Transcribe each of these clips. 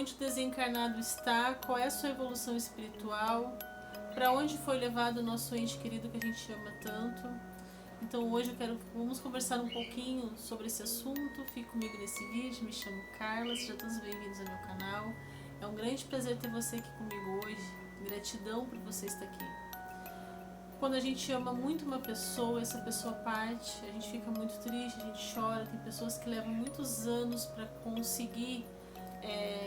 onde o desencarnado está, qual é a sua evolução espiritual, para onde foi levado o nosso ente querido que a gente ama tanto. Então hoje vamos conversar um pouquinho sobre esse assunto. Fique comigo nesse vídeo, me chamo Carla, sejam todos bem-vindos ao meu canal. É um grande prazer ter você aqui comigo hoje, gratidão por você estar aqui. Quando a gente ama muito uma pessoa, essa pessoa parte, a gente fica muito triste, a gente chora. Tem pessoas que levam muitos anos para conseguir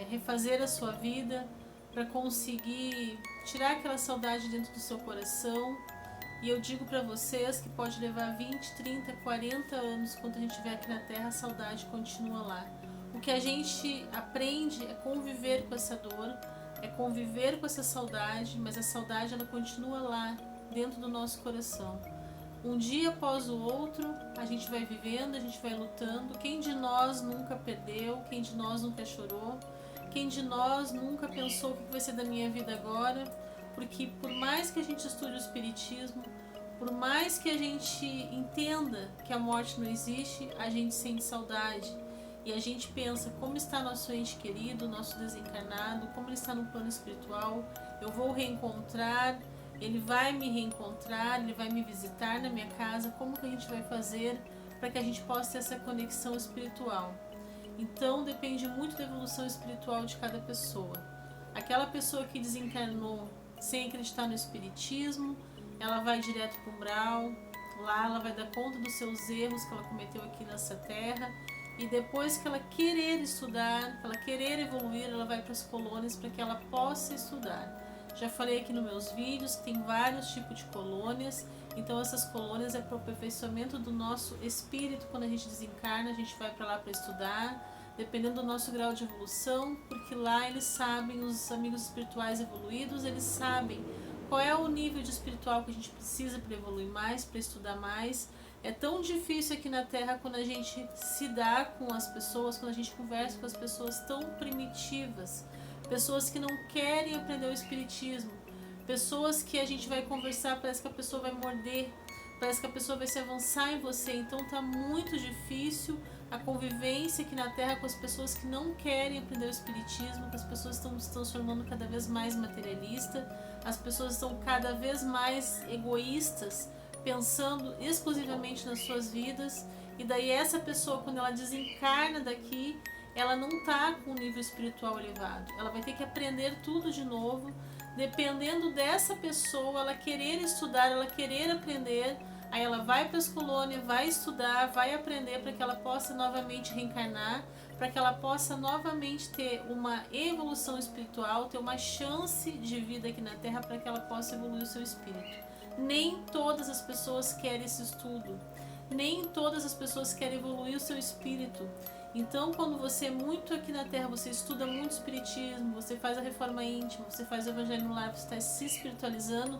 refazer a sua vida, para conseguir tirar aquela saudade dentro do seu coração. E eu digo para vocês que pode levar 20, 30, 40 anos, quando a gente estiver aqui na Terra, a saudade continua lá. O que a gente aprende é conviver com essa dor, é conviver com essa saudade, mas a saudade ela continua lá, dentro do nosso coração. Um dia após o outro, a gente vai vivendo, a gente vai lutando. Quem de nós nunca perdeu? Quem de nós nunca chorou? Quem de nós nunca pensou o que vai ser da minha vida agora? Porque por mais que a gente estude o Espiritismo, por mais que a gente entenda que a morte não existe, a gente sente saudade. E a gente pensa como está nosso ente querido, nosso desencarnado, como ele está no plano espiritual. Eu vou reencontrar, ele vai me reencontrar, ele vai me visitar na minha casa. Como que a gente vai fazer para que a gente possa ter essa conexão espiritual? Então depende muito da evolução espiritual de cada pessoa. Aquela pessoa que desencarnou sem acreditar no Espiritismo, ela vai direto para o umbral, lá ela vai dar conta dos seus erros que ela cometeu aqui nessa terra, e depois que ela querer estudar, que ela querer evoluir, ela vai para as colônias para que ela possa estudar. Já falei aqui nos meus vídeos que tem vários tipos de colônias, então essas colônias é para o aperfeiçoamento do nosso espírito. Quando a gente desencarna, a gente vai para lá para estudar, dependendo do nosso grau de evolução, porque lá eles sabem, os amigos espirituais evoluídos, eles sabem qual é o nível de espiritual que a gente precisa para evoluir mais, para estudar mais. É tão difícil aqui na Terra quando a gente se dá com as pessoas, quando a gente conversa com as pessoas tão primitivas, pessoas que não querem aprender o Espiritismo, pessoas que a gente vai conversar, parece que a pessoa vai morder, parece que a pessoa vai se avançar em você. Então tá muito difícil a convivência aqui na Terra com as pessoas que não querem aprender o Espiritismo, que as pessoas estão se transformando cada vez mais materialista, as pessoas estão cada vez mais egoístas, pensando exclusivamente nas suas vidas. E daí essa pessoa, quando ela desencarna daqui, ela não está com um nível espiritual elevado, ela vai ter que aprender tudo de novo. Dependendo dessa pessoa, ela querer estudar, ela querer aprender, aí ela vai para as colônias, vai estudar, vai aprender para que ela possa novamente reencarnar, para que ela possa novamente ter uma evolução espiritual, ter uma chance de vida aqui na Terra, para que ela possa evoluir o seu espírito. Nem todas as pessoas querem esse estudo, nem todas as pessoas querem evoluir o seu espírito. Então, quando você é muito aqui na Terra, você estuda muito Espiritismo, você faz a reforma íntima, você faz o Evangelho no Lar, você está se espiritualizando,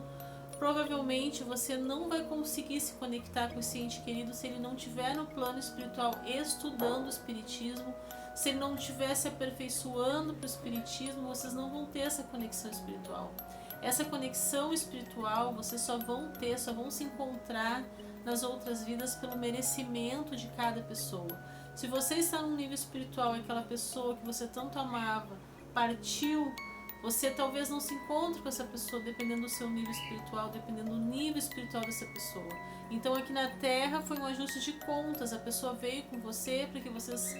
provavelmente você não vai conseguir se conectar com esse ente querido se ele não estiver no plano espiritual estudando o Espiritismo, se ele não estiver se aperfeiçoando para o Espiritismo, vocês não vão ter essa conexão espiritual. Essa conexão espiritual vocês só vão ter, só vão se encontrar nas outras vidas pelo merecimento de cada pessoa. Se você está num nível espiritual e aquela pessoa que você tanto amava partiu, você talvez não se encontre com essa pessoa, dependendo do seu nível espiritual, dependendo do nível espiritual dessa pessoa. Então aqui na Terra foi um ajuste de contas, a pessoa veio com você para que vocês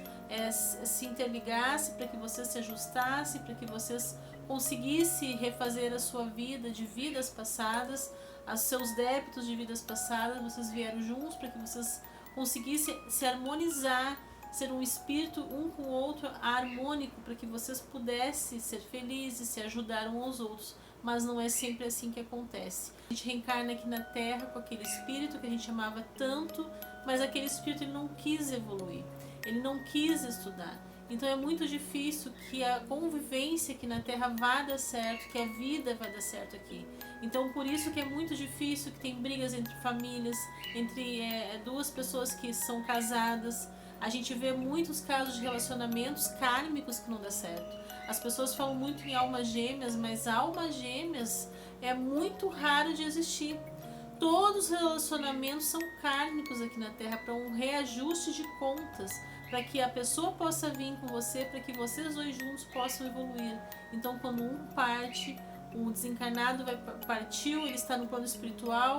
se interligassem, para que vocês se ajustassem, para que vocês conseguissem refazer a sua vida de vidas passadas, os seus débitos de vidas passadas. Vocês vieram juntos para que vocês conseguissem se harmonizar, ser um espírito um com o outro harmônico, para que vocês pudessem ser felizes, se ajudar uns aos outros. Mas não é sempre assim que acontece. A gente reencarna aqui na Terra com aquele espírito que a gente amava tanto, mas aquele espírito ele não quis evoluir, ele não quis estudar. Então é muito difícil que a convivência aqui na Terra vá dar certo, que a vida vai dar certo aqui. Então por isso que é muito difícil, que tem brigas entre famílias, entre duas pessoas que são casadas. A gente vê muitos casos de relacionamentos kármicos que não dá certo. As pessoas falam muito em almas gêmeas, mas almas gêmeas é muito raro de existir. Todos os relacionamentos são kármicos aqui na Terra, para um reajuste de contas, para que a pessoa possa vir com você, para que vocês dois juntos possam evoluir. Então, quando um parte, o desencarnado partiu, ele está no plano espiritual.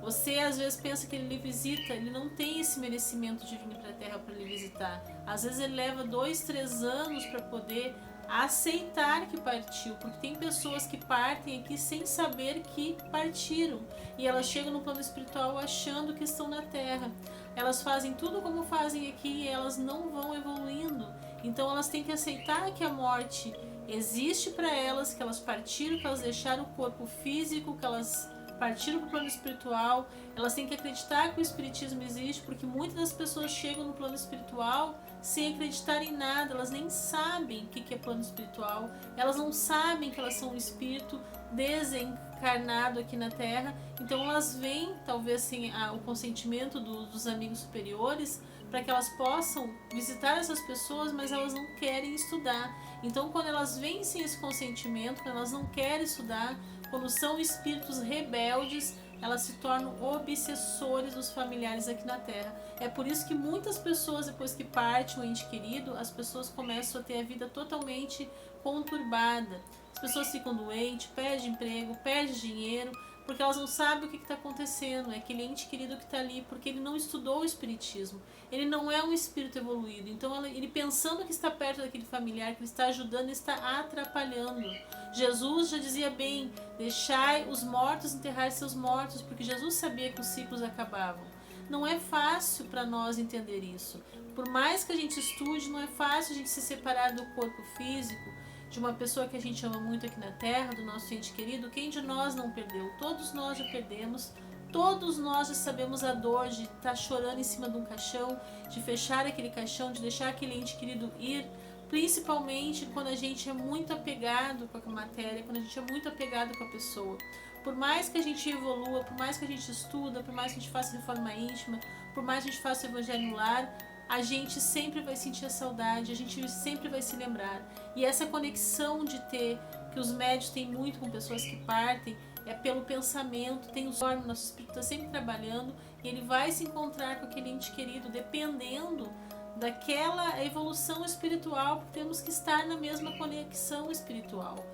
Você às vezes pensa que ele lhe visita, ele não tem esse merecimento de vir para a Terra para lhe visitar. Às vezes ele leva 2, 3 anos para poder aceitar que partiu, porque tem pessoas que partem aqui sem saber que partiram e elas chegam no plano espiritual achando que estão na Terra. Elas fazem tudo como fazem aqui e elas não vão evoluindo. Então elas têm que aceitar que a morte existe para elas, que elas partiram, que elas deixaram o corpo físico, que elas partiram para o plano espiritual. Elas têm que acreditar que o espiritismo existe, porque muitas das pessoas chegam no plano espiritual sem acreditar em nada. Elas nem sabem o que é plano espiritual, elas não sabem que elas são um espírito desencarnado aqui na Terra. Então elas vêm, talvez sem o consentimento dos amigos superiores, para que elas possam visitar essas pessoas, mas elas não querem estudar. Então, quando elas vêm sem esse consentimento, quando elas não querem estudar, quando são espíritos rebeldes, elas se tornam obsessores dos familiares aqui na Terra. É por isso que muitas pessoas, depois que parte um ente querido, as pessoas começam a ter a vida totalmente conturbada. As pessoas ficam doentes, perdem emprego, perdem dinheiro, porque elas não sabem o que está acontecendo. É aquele ente querido que está ali, porque ele não estudou o espiritismo. Ele não é um espírito evoluído. Então ele pensando que está perto daquele familiar, que ele está ajudando, ele está atrapalhando. Jesus já dizia bem, deixai os mortos enterrar seus mortos, porque Jesus sabia que os ciclos acabavam. Não é fácil para nós entender isso. Por mais que a gente estude, não é fácil a gente se separar do corpo físico, de uma pessoa que a gente ama muito aqui na Terra, do nosso ente querido. Quem de nós não perdeu? Todos nós já perdemos. Todos nós já sabemos a dor de estar chorando em cima de um caixão, de fechar aquele caixão, de deixar aquele ente querido ir, principalmente quando a gente é muito apegado com a matéria, quando a gente é muito apegado com a pessoa. Por mais que a gente evolua, por mais que a gente estuda, por mais que a gente faça reforma íntima, por mais que a gente faça o evangelho no lar, a gente sempre vai sentir a saudade, a gente sempre vai se lembrar. E essa conexão de ter, que os médios têm muito com pessoas que partem, é pelo pensamento, tem o nosso espírito está sempre trabalhando e ele vai se encontrar com aquele ente querido, dependendo daquela evolução espiritual, porque temos que estar na mesma conexão espiritual.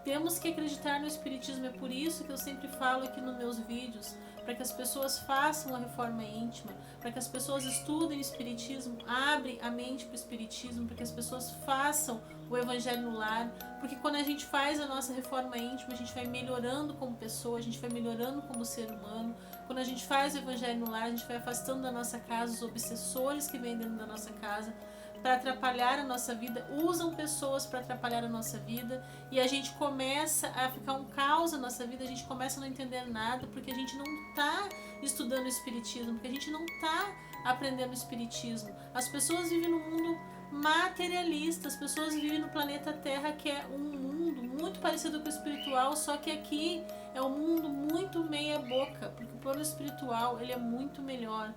Temos que acreditar no espiritismo. É por isso que eu sempre falo aqui nos meus vídeos, para que as pessoas façam a reforma íntima, para que as pessoas estudem o espiritismo, abrem a mente para o espiritismo, para que as pessoas façam o evangelho no lar, porque quando a gente faz a nossa reforma íntima, a gente vai melhorando como pessoa, a gente vai melhorando como ser humano. Quando a gente faz o evangelho no lar, a gente vai afastando da nossa casa os obsessores que vêm dentro da nossa casa para atrapalhar a nossa vida, usam pessoas para atrapalhar a nossa vida, e a gente começa a ficar um caos na nossa vida, a gente começa a não entender nada, porque a gente não está estudando o espiritismo, porque a gente não está aprendendo o espiritismo. As pessoas vivem no mundo materialista, as pessoas vivem no planeta Terra, que é um mundo muito parecido com o espiritual, só que aqui é um mundo muito meia boca, porque o plano espiritual ele é muito melhor.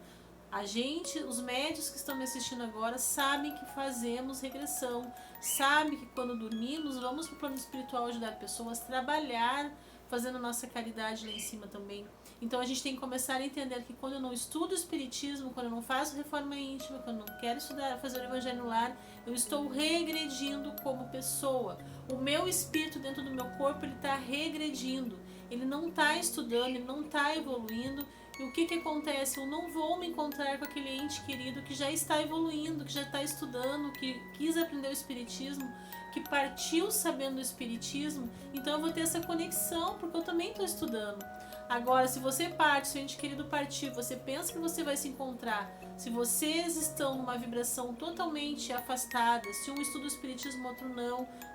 A gente, os médios que estão me assistindo agora, sabem que fazemos regressão, sabem que quando dormimos vamos para o plano espiritual ajudar pessoas, trabalhar, fazendo nossa caridade lá em cima também. Então a gente tem que começar a entender que quando eu não estudo o espiritismo, quando eu não faço reforma íntima, quando eu não quero estudar, fazer o evangelho no lar, eu estou regredindo como pessoa. O meu espírito dentro do meu corpo ele está regredindo, ele não está estudando, ele não está evoluindo. E o que acontece? Eu não vou me encontrar com aquele ente querido que já está evoluindo, que já está estudando, que quis aprender o espiritismo, que partiu sabendo do espiritismo. Então eu vou ter essa conexão, porque eu também estou estudando. Agora, se você parte, seu ente querido partiu, você pensa que você vai se encontrar, se vocês estão numa vibração totalmente afastada, se um estuda o espiritismo, outro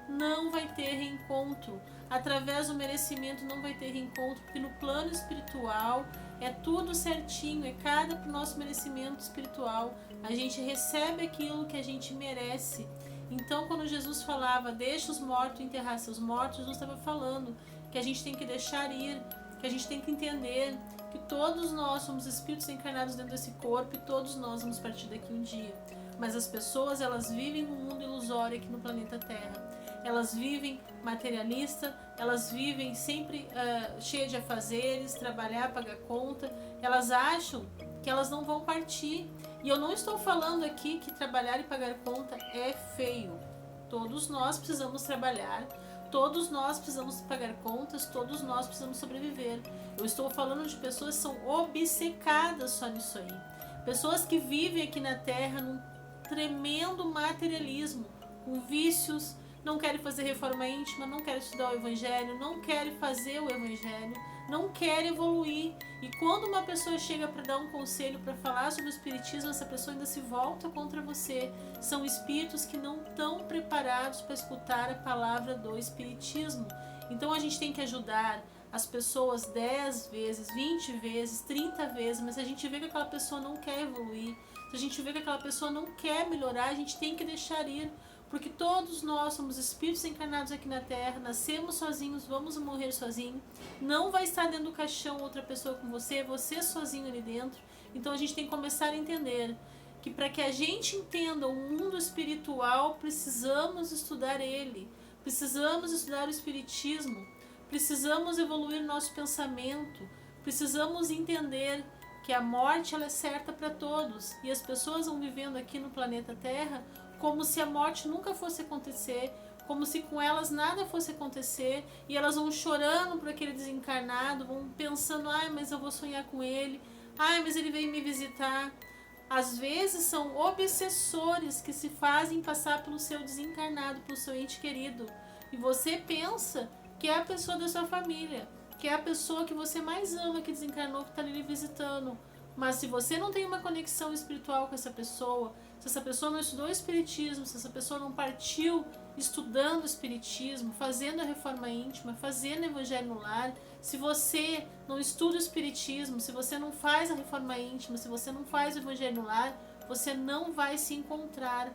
não vai ter reencontro. Através do merecimento não vai ter reencontro, porque no plano espiritual é tudo certinho, é cada pro nosso merecimento espiritual. A gente recebe aquilo que a gente merece. Então, quando Jesus falava, deixa os mortos enterrar seus mortos, Jesus estava falando que a gente tem que deixar ir, que a gente tem que entender que todos nós somos espíritos encarnados dentro desse corpo e todos nós vamos partir daqui um dia. Mas as pessoas, elas vivem num mundo ilusório aqui no planeta Terra. Elas vivem materialista, elas vivem sempre cheias de afazeres, trabalhar, pagar conta. Elas acham que elas não vão partir. E eu não estou falando aqui que trabalhar e pagar conta é feio. Todos nós precisamos trabalhar, todos nós precisamos pagar contas, todos nós precisamos sobreviver. Eu estou falando de pessoas que são obcecadas só nisso aí. Pessoas que vivem aqui na Terra num tremendo materialismo, com vícios, não querem fazer reforma íntima, não querem estudar o Evangelho, não querem fazer o Evangelho, não querem evoluir. E quando uma pessoa chega para dar um conselho, para falar sobre o Espiritismo, essa pessoa ainda se volta contra você. São espíritos que não estão preparados para escutar a palavra do Espiritismo. Então a gente tem que ajudar as pessoas 10 vezes, 20 vezes, 30 vezes, mas se a gente vê que aquela pessoa não quer evoluir, se a gente vê que aquela pessoa não quer melhorar, a gente tem que deixar ir. Porque todos nós somos espíritos encarnados aqui na Terra, nascemos sozinhos, vamos morrer sozinhos. Não vai estar dentro do caixão outra pessoa com você, você sozinho ali dentro. Então a gente tem que começar a entender que para que a gente entenda o mundo espiritual, precisamos estudar ele. Precisamos estudar o Espiritismo. Precisamos evoluir nosso pensamento. Precisamos entender que a morte ela é certa para todos. E as pessoas vão vivendo aqui no planeta Terra como se a morte nunca fosse acontecer, como se com elas nada fosse acontecer, e elas vão chorando por aquele desencarnado, vão pensando, ai, mas eu vou sonhar com ele, ai, mas ele veio me visitar. Às vezes são obsessores que se fazem passar pelo seu desencarnado, pelo seu ente querido, e você pensa que é a pessoa da sua família, que é a pessoa que você mais ama que desencarnou, que está ali visitando. Mas se você não tem uma conexão espiritual com essa pessoa, se essa pessoa não estudou o Espiritismo, se essa pessoa não partiu estudando o Espiritismo, fazendo a reforma íntima, fazendo o Evangelho no lar, se você não estuda o Espiritismo, se você não faz a reforma íntima, se você não faz o Evangelho no lar, você não vai se encontrar